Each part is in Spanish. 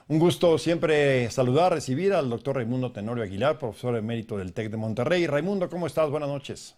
Un gusto siempre saludar, recibir al doctor Raimundo Tenorio Aguilar, profesor emérito del TEC de Monterrey. Raimundo, ¿cómo estás? Buenas noches.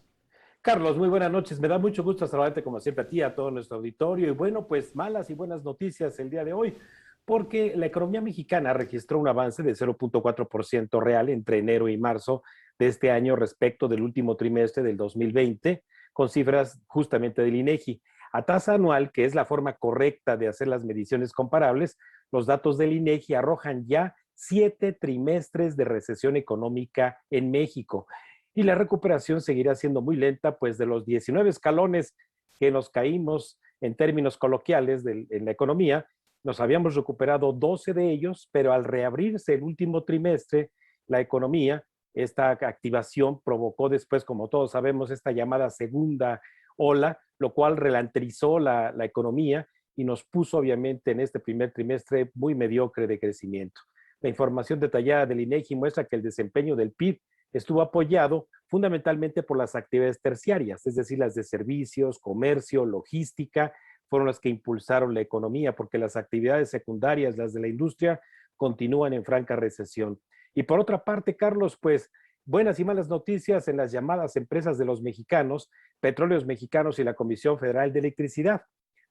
Carlos, muy buenas noches. Me da mucho gusto saludarte como siempre a ti, a todo nuestro auditorio. Y bueno, pues malas y buenas noticias el día de hoy, porque la economía mexicana registró un avance de 0.4% real entre enero y marzo de este año respecto del último trimestre del 2020, con cifras justamente del INEGI. A tasa anual, que es la forma correcta de hacer las mediciones comparables, los datos del INEGI arrojan ya 7 trimestres de recesión económica en México y la recuperación seguirá siendo muy lenta, pues de los 19 escalones que nos caímos en términos coloquiales en la economía, nos habíamos recuperado 12 de ellos, pero al reabrirse el último trimestre, la economía, esta activación provocó después, como todos sabemos, esta llamada segunda ola, lo cual relanterizó la economía y nos puso obviamente en este primer trimestre muy mediocre de crecimiento. La información detallada del INEGI muestra que el desempeño del PIB estuvo apoyado fundamentalmente por las actividades terciarias, es decir, las de servicios, comercio, logística, fueron las que impulsaron la economía, porque las actividades secundarias, las de la industria, continúan en franca recesión. Y por otra parte, Carlos, pues buenas y malas noticias en las llamadas empresas de los mexicanos, Petróleos Mexicanos y la Comisión Federal de Electricidad.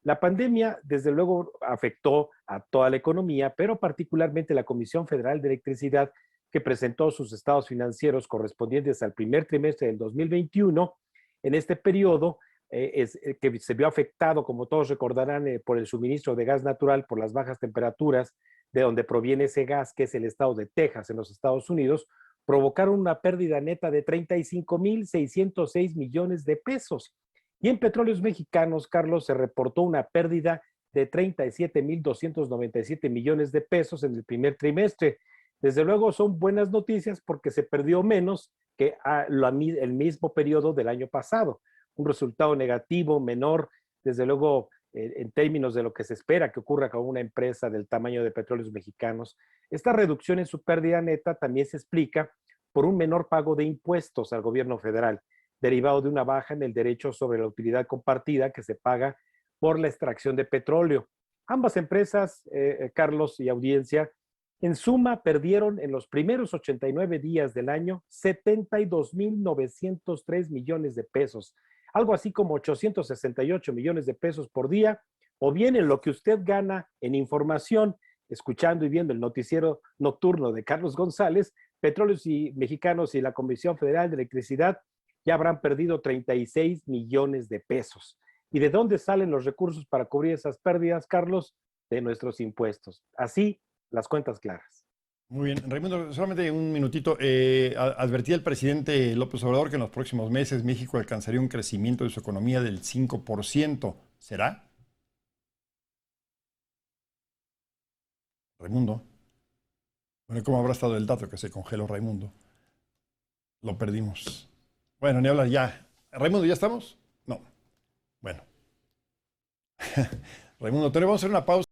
La pandemia, desde luego, afectó a toda la economía, pero particularmente la Comisión Federal de Electricidad, que presentó sus estados financieros correspondientes al primer trimestre del 2021. En este periodo, que se vio afectado, como todos recordarán, por el suministro de gas natural, por las bajas temperaturas de donde proviene ese gas, que es el estado de Texas en los Estados Unidos, provocaron una pérdida neta de 35,606 millones de pesos. Y en Petróleos Mexicanos, Carlos, se reportó una pérdida de 37,297 millones de pesos en el primer trimestre. Desde luego son buenas noticias porque se perdió menos que el mismo periodo del año pasado. Un resultado negativo, menor, desde luego en términos de lo que se espera que ocurra con una empresa del tamaño de Petróleos Mexicanos. Esta reducción en su pérdida neta también se explica por un menor pago de impuestos al gobierno federal, derivado de una baja en el derecho sobre la utilidad compartida que se paga por la extracción de petróleo. Ambas empresas, Carlos y audiencia, en suma, perdieron en los primeros 89 días del año 72,903 millones de pesos, algo así como 868 millones de pesos por día, o bien en lo que usted gana en información, escuchando y viendo el noticiero nocturno de Carlos González, Petróleos y Mexicanos y la Comisión Federal de Electricidad ya habrán perdido 36 millones de pesos. ¿Y de dónde salen los recursos para cubrir esas pérdidas, Carlos? De nuestros impuestos. Así, las cuentas claras. Muy bien, Raimundo, solamente un minutito. Advertía el presidente López Obrador que en los próximos meses México alcanzaría un crecimiento de su economía del 5%. ¿Será? Raimundo. Bueno, ¿cómo habrá estado el dato que se congeló Raimundo? Lo perdimos. Bueno, ni hablar ya. Raimundo, ¿ya estamos? No. Bueno. Raimundo, te vamos a hacer una pausa.